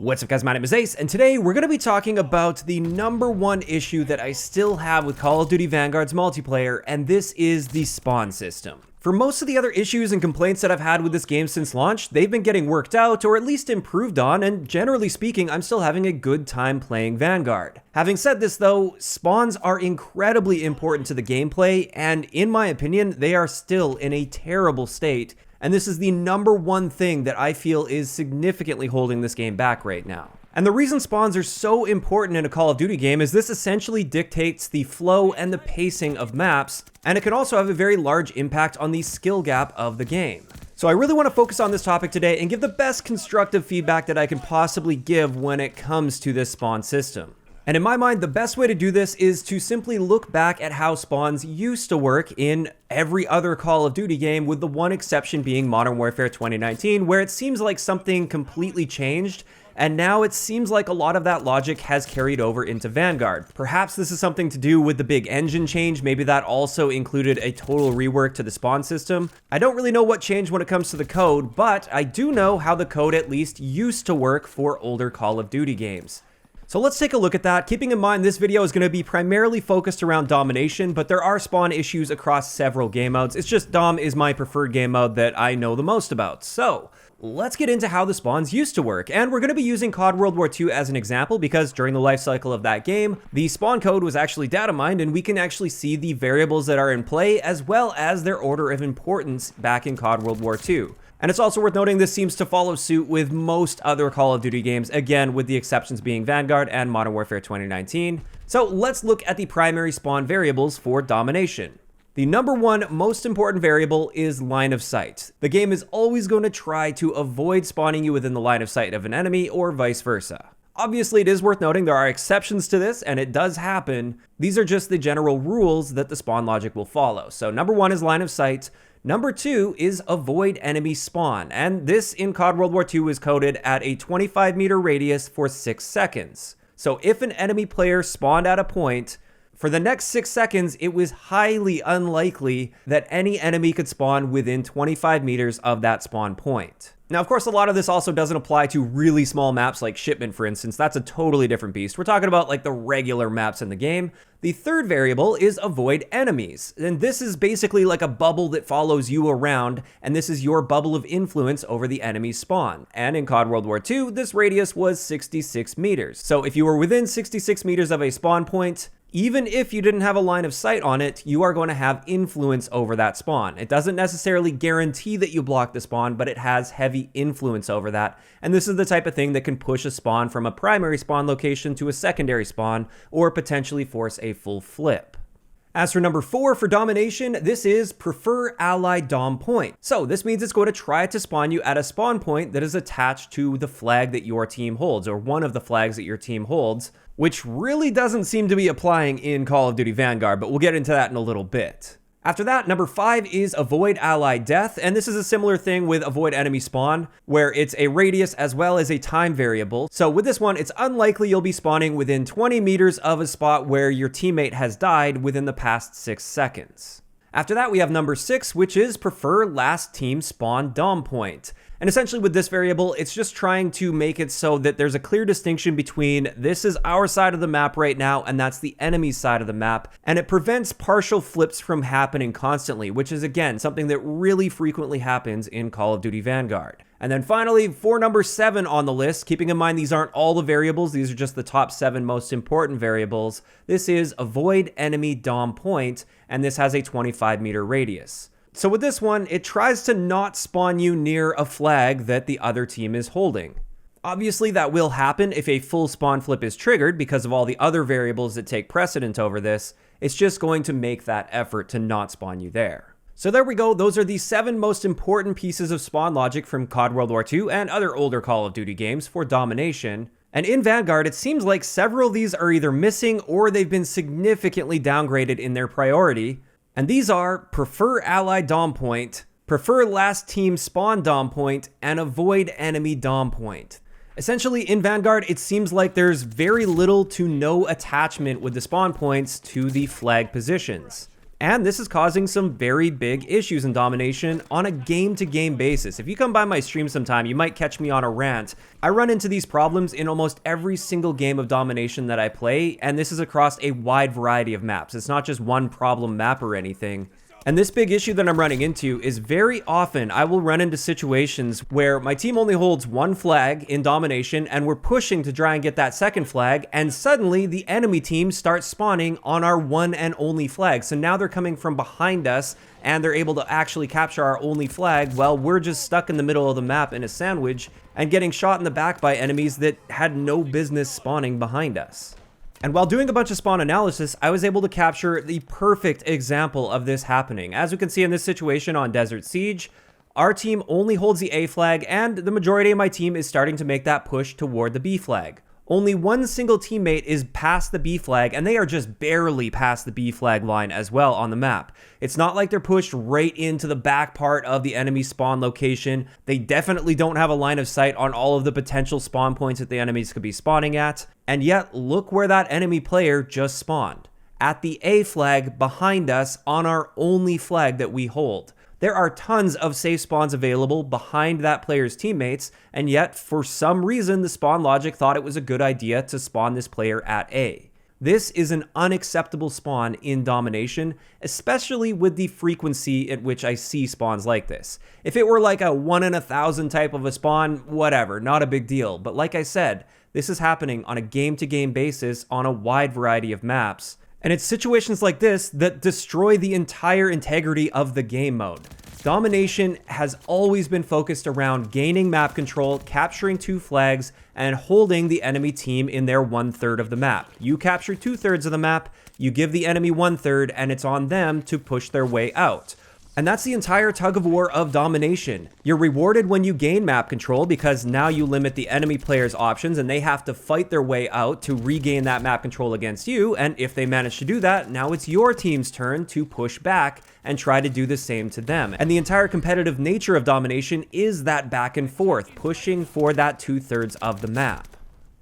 What's up guys, my name is Ace, and today we're going to be talking about the #1 issue that I still have with Call of Duty Vanguard's multiplayer, and this is the spawn system. For most of the other issues and complaints that I've had with this game since launch, they've been getting worked out or at least improved on, and generally speaking, I'm still having a good time playing Vanguard. Having said this though, spawns are incredibly important to the gameplay, and in my opinion, they are still in a terrible state. And this is the #1 thing that I feel is significantly holding this game back right now. And the reason spawns are so important in a Call of Duty game is this essentially dictates the flow and the pacing of maps, and it can also have a very large impact on the skill gap of the game. So I really want to focus on this topic today and give the best constructive feedback that I can possibly give when it comes to this spawn system. And in my mind, the best way to do this is to simply look back at how spawns used to work in every other Call of Duty game, with the one exception being Modern Warfare 2019, where it seems like something completely changed, and now it seems like a lot of that logic has carried over into Vanguard. Perhaps this is something to do with the big engine change, maybe that also included a total rework to the spawn system. I don't really know what changed when it comes to the code, but I do know how the code at least used to work for older Call of Duty games. So let's take a look at that, keeping in mind this video is going to be primarily focused around Domination, but there are spawn issues across several game modes. It's just Dom is my preferred game mode that I know the most about. So let's get into how the spawns used to work, and we're going to be using COD World War II as an example because during the life cycle of that game, the spawn code was actually data mined, and we can actually see the variables that are in play as well as their order of importance back in COD World War II. And it's also worth noting this seems to follow suit with most other Call of Duty games, again with the exceptions being Vanguard and Modern Warfare 2019. So let's look at the primary spawn variables for Domination. The #1 most important variable is line of sight. The game is always going to try to avoid spawning you within the line of sight of an enemy or vice versa. Obviously, it is worth noting there are exceptions to this, and it does happen. These are just the general rules that the spawn logic will follow. So #1 is line of sight. #2 is avoid enemy spawn, and this in COD World War II is coded at a 25-meter radius for 6 seconds. So if an enemy player spawned at a point, for the next 6 seconds, it was highly unlikely that any enemy could spawn within 25 meters of that spawn point. Now, of course, a lot of this also doesn't apply to really small maps like Shipment, for instance. That's a totally different beast. We're talking about like the regular maps in the game. The third variable is avoid enemies. And this is basically like a bubble that follows you around, and this is your bubble of influence over the enemy's spawn. And in COD World War II, this radius was 66 meters. So if you were within 66 meters of a spawn point, even if you didn't have a line of sight on it, you are going to have influence over that spawn. It doesn't necessarily guarantee that you block the spawn, but it has heavy influence over that. And this is the type of thing that can push a spawn from a primary spawn location to a secondary spawn, or potentially force a full flip. As for #4 for Domination, this is prefer ally dom point. So this means it's going to try to spawn you at a spawn point that is attached to the flag that your team holds, or one of the flags that your team holds, which really doesn't seem to be applying in Call of Duty Vanguard, but we'll get into that in a little bit. After that, #5 is avoid ally death, and this is a similar thing with avoid enemy spawn, where it's a radius as well as a time variable. So with this one, it's unlikely you'll be spawning within 20 meters of a spot where your teammate has died within the past 6 seconds. After that, we have #6, which is prefer last team spawn dom point. And essentially with this variable, it's just trying to make it so that there's a clear distinction between this is our side of the map right now, and that's the enemy's side of the map. And it prevents partial flips from happening constantly, which is again, something that really frequently happens in Call of Duty Vanguard. And then finally, for #7 on the list, keeping in mind these aren't all the variables, these are just the top 7 most important variables. This is avoid enemy dom point, and this has a 25-meter radius. So with this one, it tries to not spawn you near a flag that the other team is holding. Obviously, that will happen if a full spawn flip is triggered because of all the other variables that take precedent over this. It's just going to make that effort to not spawn you there. So there we go, those are the 7 most important pieces of spawn logic from COD World War II and other older Call of Duty games for Domination. And in Vanguard, it seems like several of these are either missing or they've been significantly downgraded in their priority. And these are prefer ally dom point, prefer last team spawn dom point, and avoid enemy dom point. Essentially, in Vanguard, it seems like there's very little to no attachment with the spawn points to the flag positions. And this is causing some very big issues in Domination on a game-to-game basis. If you come by my stream sometime, you might catch me on a rant. I run into these problems in almost every single game of Domination that I play, and this is across a wide variety of maps. It's not just one problem map or anything. And this big issue that I'm running into is very often I will run into situations where my team only holds one flag in Domination and we're pushing to try and get that second flag, and suddenly the enemy team starts spawning on our one and only flag. So now they're coming from behind us and they're able to actually capture our only flag while we're just stuck in the middle of the map in a sandwich and getting shot in the back by enemies that had no business spawning behind us. And while doing a bunch of spawn analysis, I was able to capture the perfect example of this happening. As we can see in this situation on Desert Siege, our team only holds the A flag, and the majority of my team is starting to make that push toward the B flag. Only one single teammate is past the B flag, and they are just barely past the B flag line as well on the map. It's not like they're pushed right into the back part of the enemy spawn location. They definitely don't have a line of sight on all of the potential spawn points that the enemies could be spawning at. And yet, look where that enemy player just spawned. At the A flag behind us on our only flag that we hold. There are tons of safe spawns available behind that player's teammates, and yet, for some reason, the spawn logic thought it was a good idea to spawn this player at A. This is an unacceptable spawn in Domination, especially with the frequency at which I see spawns like this. If it were like a 1 in 1,000 type of a spawn, whatever, not a big deal. But like I said, this is happening on a game-to-game basis on a wide variety of maps. And it's situations like this that destroy the entire integrity of the game mode. Domination has always been focused around gaining map control, capturing 2 flags, and holding the enemy team in their 1/3 of the map. You capture 2/3 of the map, you give the enemy 1/3, and it's on them to push their way out. And that's the entire tug of war of Domination. You're rewarded when you gain map control because now you limit the enemy player's options and they have to fight their way out to regain that map control against you. And if they manage to do that, now it's your team's turn to push back and try to do the same to them. And the entire competitive nature of Domination is that back and forth, pushing for that 2/3 of the map.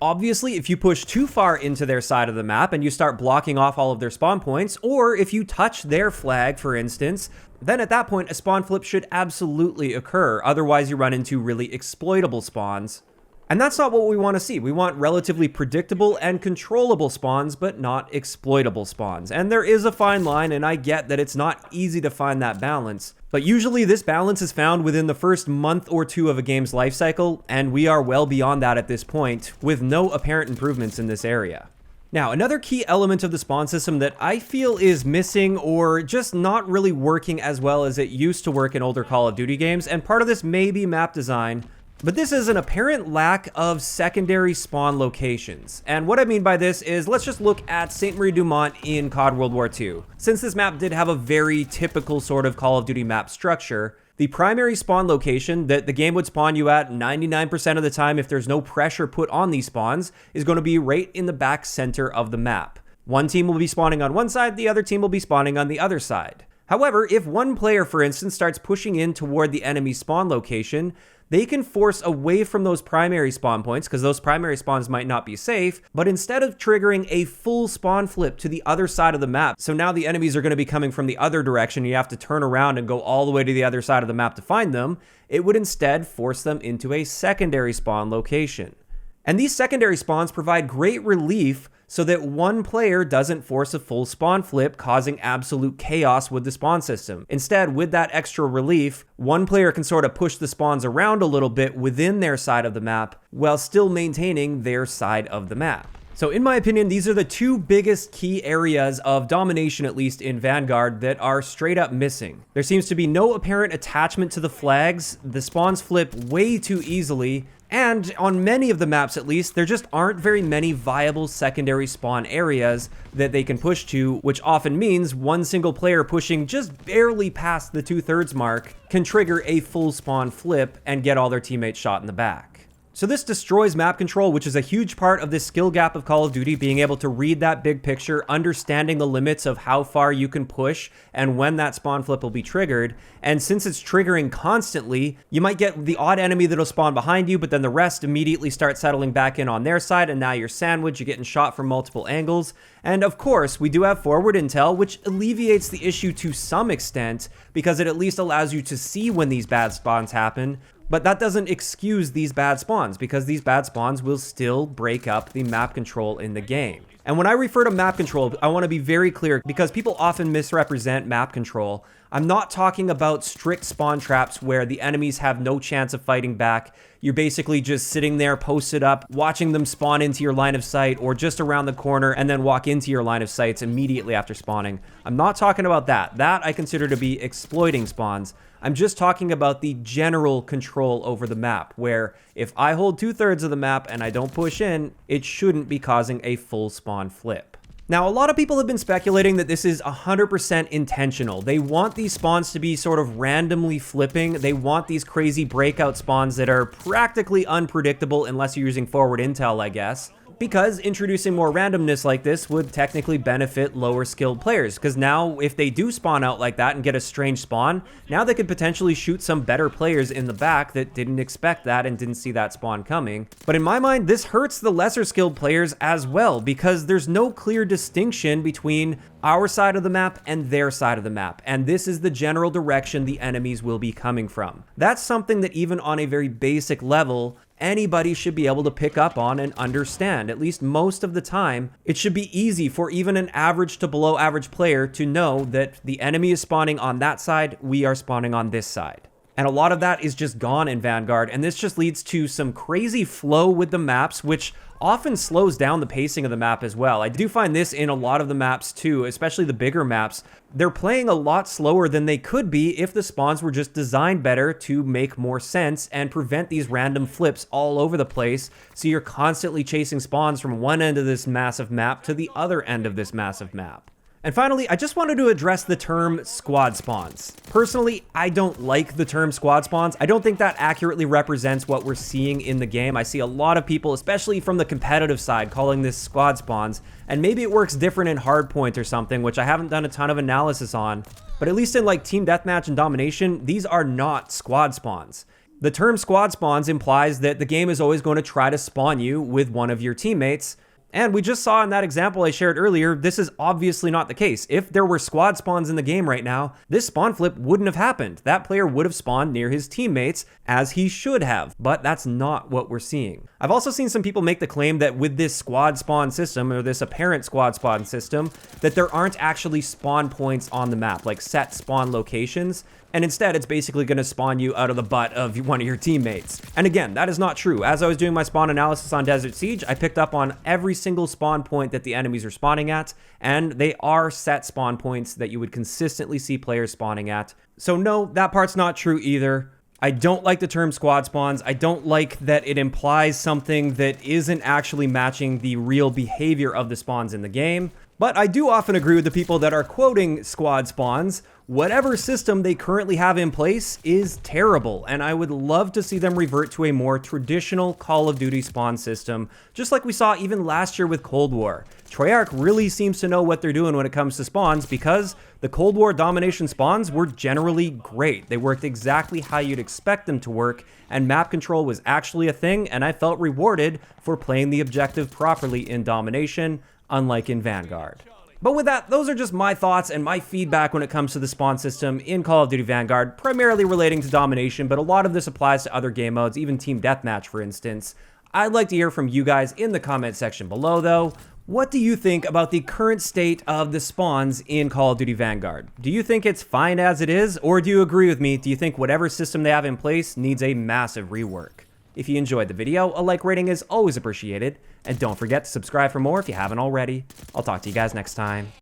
Obviously, if you push too far into their side of the map and you start blocking off all of their spawn points, or if you touch their flag, for instance, then at that point, a spawn flip should absolutely occur. Otherwise, you run into really exploitable spawns. And that's not what we want to see. We want relatively predictable and controllable spawns, but not exploitable spawns. And there is a fine line, and I get that it's not easy to find that balance. But usually this balance is found within the first month or 2 of a game's life cycle, and we are well beyond that at this point, with no apparent improvements in this area. Now, another key element of the spawn system that I feel is missing or just not really working as well as it used to work in older Call of Duty games, and part of this may be map design, but this is an apparent lack of secondary spawn locations. And what I mean by this is, let's just look at St. Marie-du-Mont in COD World War II. Since this map did have a very typical sort of Call of Duty map structure, the primary spawn location that the game would spawn you at 99% of the time if there's no pressure put on these spawns is going to be right in the back center of the map. One team will be spawning on one side, the other team will be spawning on the other side. However, if one player, for instance, starts pushing in toward the enemy spawn location, they can force away from those primary spawn points because those primary spawns might not be safe, but instead of triggering a full spawn flip to the other side of the map, so now the enemies are going to be coming from the other direction, you have to turn around and go all the way to the other side of the map to find them, it would instead force them into a secondary spawn location. And these secondary spawns provide great relief so that one player doesn't force a full spawn flip, causing absolute chaos with the spawn system. Instead, with that extra relief, one player can sort of push the spawns around a little bit within their side of the map, while still maintaining their side of the map. So in my opinion, these are the 2 biggest key areas of Domination, at least in Vanguard, that are straight up missing. There seems to be no apparent attachment to the flags, the spawns flip way too easily, and on many of the maps at least, there just aren't very many viable secondary spawn areas that they can push to, which often means one single player pushing just barely past the 2/3 mark can trigger a full spawn flip and get all their teammates shot in the back. So this destroys map control, which is a huge part of this skill gap of Call of Duty, being able to read that big picture, understanding the limits of how far you can push and when that spawn flip will be triggered. And since it's triggering constantly, you might get the odd enemy that'll spawn behind you, but then the rest immediately start settling back in on their side, and now you're sandwiched, you're getting shot from multiple angles. And of course, we do have forward intel, which alleviates the issue to some extent, because it at least allows you to see when these bad spawns happen. But that doesn't excuse these bad spawns, because these bad spawns will still break up the map control in the game. And when I refer to map control, I want to be very clear, because people often misrepresent map control. I'm not talking about strict spawn traps where the enemies have no chance of fighting back. You're basically just sitting there posted up, watching them spawn into your line of sight or just around the corner and then walk into your line of sights immediately after spawning. I'm not talking about that. That I consider to be exploiting spawns. I'm just talking about the general control over the map, where if I hold 2/3 of the map and I don't push in, it shouldn't be causing a full spawn flip. Now, a lot of people have been speculating that this is 100% intentional. They want these spawns to be sort of randomly flipping. They want these crazy breakout spawns that are practically unpredictable unless you're using forward intel, I guess. Because introducing more randomness like this would technically benefit lower skilled players, because now if they do spawn out like that and get a strange spawn, now they could potentially shoot some better players in the back that didn't expect that and didn't see that spawn coming. But in my mind, this hurts the lesser skilled players as well, because there's no clear distinction between our side of the map and their side of the map, and this is the general direction the enemies will be coming from. That's something that even on a very basic level, anybody should be able to pick up on and understand. At least most of the time, it should be easy for even an average to below average player to know that the enemy is spawning on that side, we are spawning on this side. And a lot of that is just gone in Vanguard, and this just leads to some crazy flow with the maps, which often slows down the pacing of the map as well. I do find this in a lot of the maps too, especially the bigger maps. They're playing a lot slower than they could be if the spawns were just designed better to make more sense and prevent these random flips all over the place, so you're constantly chasing spawns from one end of this massive map to the other end of this massive map. And finally, I just wanted to address the term squad spawns. Personally, I don't like the term squad spawns. I don't think that accurately represents what we're seeing in the game. I see a lot of people, especially from the competitive side, calling this squad spawns, and maybe it works different in Hardpoint or something, which I haven't done a ton of analysis on. But at least in like Team Deathmatch and Domination, these are not squad spawns. The term squad spawns implies that the game is always going to try to spawn you with one of your teammates. And we just saw in that example I shared earlier, this is obviously not the case. If there were squad spawns in the game right now, this spawn flip wouldn't have happened. That player would have spawned near his teammates, as he should have, but that's not what we're seeing. I've also seen some people make the claim that with this squad spawn system, or this apparent squad spawn system, that there aren't actually spawn points on the map, like set spawn locations, and instead it's basically going to spawn you out of the butt of one of your teammates. And again, that is not true. As I was doing my spawn analysis on Desert Siege, I picked up on every single spawn point that the enemies are spawning at, and they are set spawn points that you would consistently see players spawning at. So no, that part's not true either. I don't like the term squad spawns. I don't like that it implies something that isn't actually matching the real behavior of the spawns in the game. But I do often agree with the people that are quoting squad spawns. Whatever system they currently have in place is terrible, and I would love to see them revert to a more traditional Call of Duty spawn system, just like we saw even last year with Cold War. Treyarch really seems to know what they're doing when it comes to spawns, because the Cold War Domination spawns were generally great. They worked exactly how you'd expect them to work, and map control was actually a thing, and I felt rewarded for playing the objective properly in Domination, unlike in Vanguard. But with that, those are just my thoughts and my feedback when it comes to the spawn system in Call of Duty Vanguard, primarily relating to Domination, but a lot of this applies to other game modes, even Team Deathmatch, for instance. I'd like to hear from you guys in the comment section below, though. What do you think about the current state of the spawns in Call of Duty Vanguard? Do you think it's fine as it is, or do you agree with me? Do you think whatever system they have in place needs a massive rework? If you enjoyed the video, a like rating is always appreciated, and don't forget to subscribe for more if you haven't already. I'll talk to you guys next time.